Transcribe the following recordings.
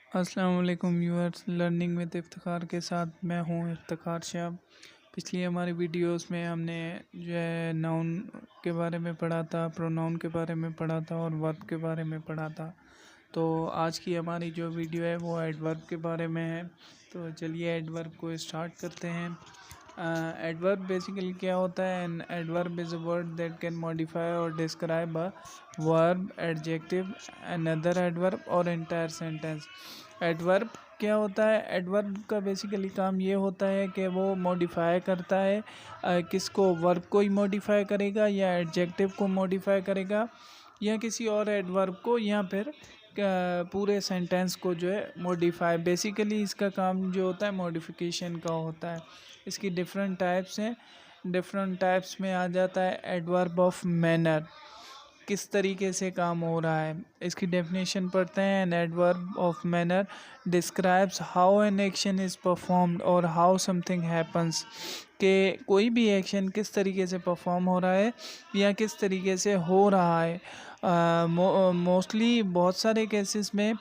अस्सलाम वालेकुम viewers. Learning with Iftikhar के साथ मैं हूं इफ्तिखार शाह। पिछली हमारी वीडियोस में हमने जो है नाउन के बारे में पढ़ा था, प्रोनाउन के बारे में पढ़ा था और वर्ब के बारे में पढ़ा था। तो आज की हमारी जो वीडियो है वो एडवर्ब के बारे में है। तो चलिए एडवर्ब को स्टार्ट करते हैं। एडवर्ब बेसिकली क्या होता है? An adverb is a word that can modify और describe a verb, adjective, another adverb और एंटायर सेंटेंस। एडवर्ब क्या होता है? एडवर्ब का बेसिकली काम ये होता है कि वो मॉडिफाई करता है। किसको? वर्ब को ही मॉडिफाई करेगा या एडजेक्टिव को मॉडिफाई करेगा या किसी और एडवर्ब को, या फिर पूरे सेंटेंस को जो है मॉडिफाई। बेसिकली इसका काम जो होता है मॉडिफिकेशन का होता है। इसकी डिफरेंट टाइप्स हैं। डिफरेंट टाइप्स में आ जाता है एडवर्ब ऑफ मैनर, किस तरीके से काम हो रहा है। इसकी डेफिनेशन पढ़ते हैं। An adverb of manner describes how an action is performed और हाउ समथिंग हैपन्स, कि कोई भी एक्शन किस तरीके से परफॉर्म हो रहा है या किस तरीके से हो रहा है। मोस्टली बहुत सारे केसेस में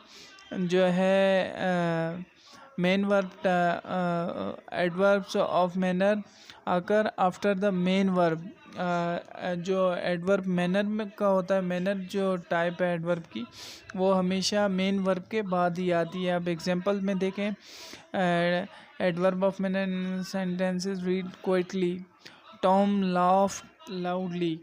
जो है main verb adverbs of manner आकर आफ्टर द मेन वर्ब। जो एडवर्ब मैनर में का होता है, मैनर जो टाइप है एडवर्ब की, वो हमेशा मेन वर्ब के बाद ही आती है। अब एग्जांपल में देखें, adverb of manner sentences read quickly, Tom laugh loudly.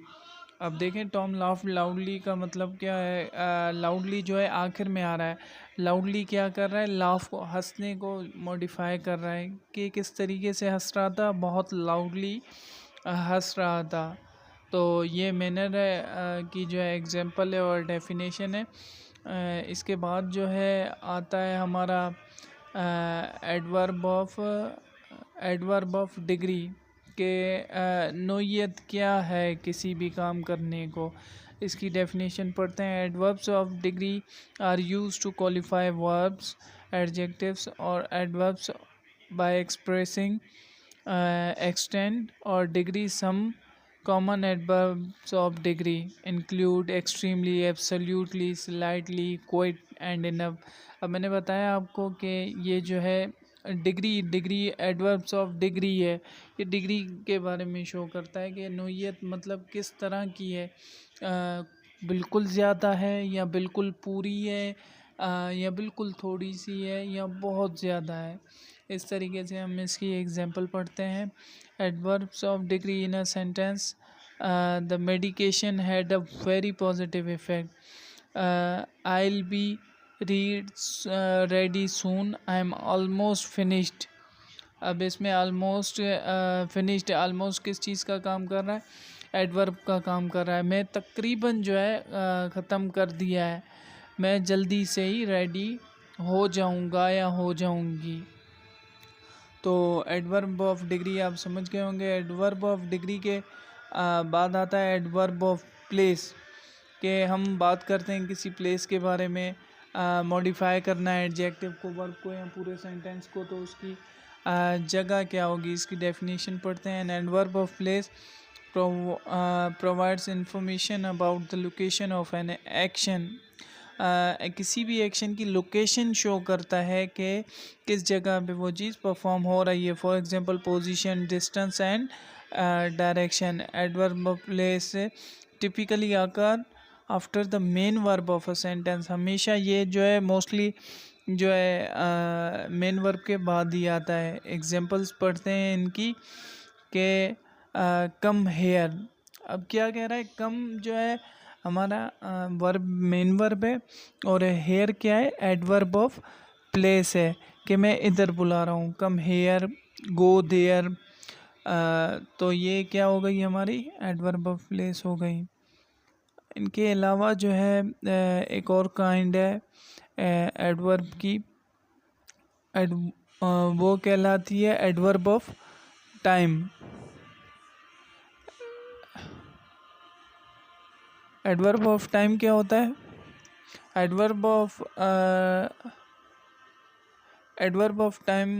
अब देखें, टॉम लाफ लाउडली का मतलब क्या है? लाउडली जो है आखिर में आ रहा है। लाउडली क्या कर रहा है? लाफ को, हंसने को मॉडिफाई कर रहा है कि किस तरीके से हंस रहा था, बहुत लाउडली हंस रहा था। तो ये मैनर है की जो है एग्जांपल है और डेफिनेशन है। इसके बाद जो है आता है हमारा एडवर्ब ऑफ डिग्री, के नोयत क्या है किसी भी काम करने को। इसकी डेफिनेशन पढ़ते हैं। Adverbs of degree are use to qualify verbs, adjectives और adverbs by expressing extent or degree. Some common adverbs of degree include extremely, absolutely, slightly, quite and enough. अब मैंने बताया आपको कि ये जो है डिग्री एडवर्ब्स ऑफ डिग्री है। ये डिग्री के बारे में शो करता है कि नोयत मतलब किस तरह की है। बिल्कुल ज़्यादा है या बिल्कुल पूरी है, या बिल्कुल थोड़ी सी है या बहुत ज़्यादा है। इस तरीके से हम इसकी एग्जांपल पढ़ते हैं। Adverbs of degree in a sentence: the medication had a very positive effect, I will be read ready soon, I am almost finished. अब इसमें ऑलमोस्ट फिनिश्ड, ऑलमोस्ट किस चीज़ का काम कर रहा है? एडवर्ब का काम कर रहा है। मैं तकरीबन जो है ख़त्म कर दिया है, मैं जल्दी से ही रेडी हो जाऊंगा या हो जाऊंगी। तो एडवर्ब ऑफ डिग्री आप समझ गए होंगे। एडवर्ब ऑफ डिग्री के बाद आता है एडवर्ब ऑफ प्लेस, के हम बात करते हैं किसी प्लेस के बारे में। मॉडिफाई करना है एडजेक्टिव को, वर्ब को या पूरे सेंटेंस को, तो उसकी जगह क्या होगी। इसकी डेफिनेशन पढ़ते हैं। An adverb of place provides information about the location of an action. किसी भी एक्शन की लोकेशन शो करता है कि किस जगह पे वो चीज़ परफॉर्म हो रही है। For example position, distance and direction. Adverb of place typically occur after the main verb of a sentence. हमेशा ये जो है मोस्टली जो है मेन वर्ब के बाद ही आता है। एग्जांपल्स पढ़ते हैं इनकी के कम हेयर। अब क्या कह रहा है? कम जो है हमारा वर्ब, मेन वर्ब है, और हेयर क्या है? एडवर्ब ऑफ प्लेस है कि मैं इधर बुला रहा हूँ। Come here, go there. तो ये क्या हो गई हमारी? एडवर्ब ऑफ प्लेस हो गई। इनके अलावा जो है एक और काइंड है एडवर्ब की, वो कहलाती है adverb of time. Adverb of time क्या होता है? एडवर्ब ऑफ टाइम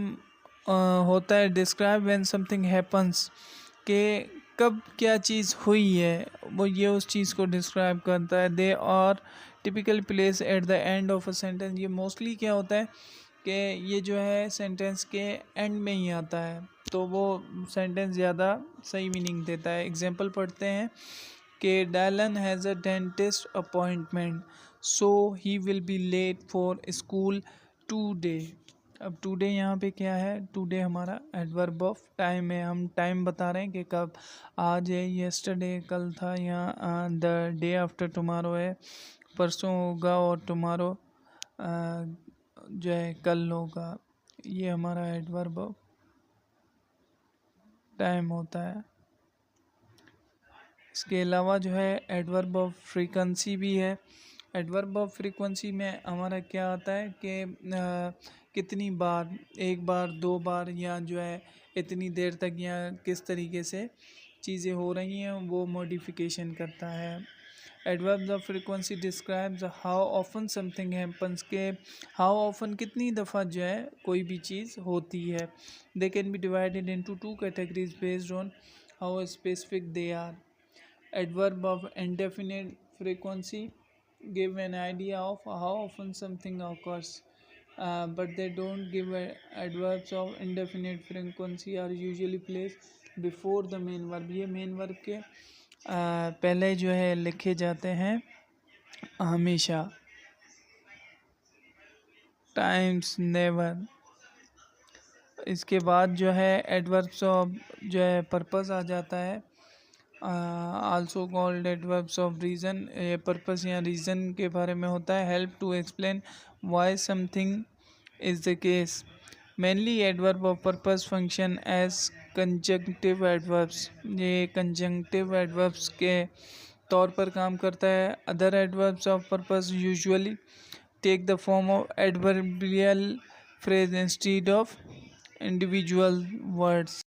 होता है डिस्क्राइब व्हेन समथिंग हैपन्स, के कब क्या चीज़ हुई है, वो ये उस चीज़ को डिस्क्राइब करता है। They are typical place at the end of a sentence. ये मोस्टली क्या होता है कि ये जो है सेंटेंस के एंड में ही आता है, तो वो सेंटेंस ज़्यादा सही मीनिंग देता है। एग्जांपल पढ़ते हैं कि Dylan has a dentist appointment so he will be late for school today. अब टुडे यहाँ पे क्या है, टुडे हमारा एडवर्ब ऑफ टाइम है। हम टाइम बता रहे हैं कि कब, आज है, येस्टरडे कल था, यहाँ द डे आफ्टर टुमारो है, परसों होगा, और टुमारो जो है कल होगा। ये हमारा एडवर्ब ऑफ टाइम होता है। इसके अलावा जो है एडवर्ब ऑफ फ्रीक्वेंसी भी है। एडवर्ब ऑफ फ्रीक्वेंसी में हमारा क्या आता है कि कितनी बार, एक बार, दो बार, या जो है इतनी देर तक, या किस तरीके से चीज़ें हो रही हैं, वो मॉडिफिकेशन करता है। Adverbs of frequency describes how often something happens, के हाउ ऑफन कितनी दफ़ा जो है कोई भी चीज़ होती है। They can be divided into two categories based on how specific they are. Adverb of indefinite frequency give an idea of how often something occurs, but they don't give adverbs of indefinite frequency are usually placed before the main verb। ये main verb के पहले जो है लिखे जाते हैं हमेशा। Times, never. इसके बाद जो है एडवर्ब्स ऑफ जो है पर्पस आ जाता है। Also called adverbs of reason. ये पर्पस या रीज़न के बारे में होता है। Help to explain why something is the case. Mainly adverb of purpose function as conjunctive adverbs. ये कंजंक्टिव एडवर्ब्स के तौर पर काम करता है। Other adverbs of purpose usually take the form of adverbial phrase instead of individual words.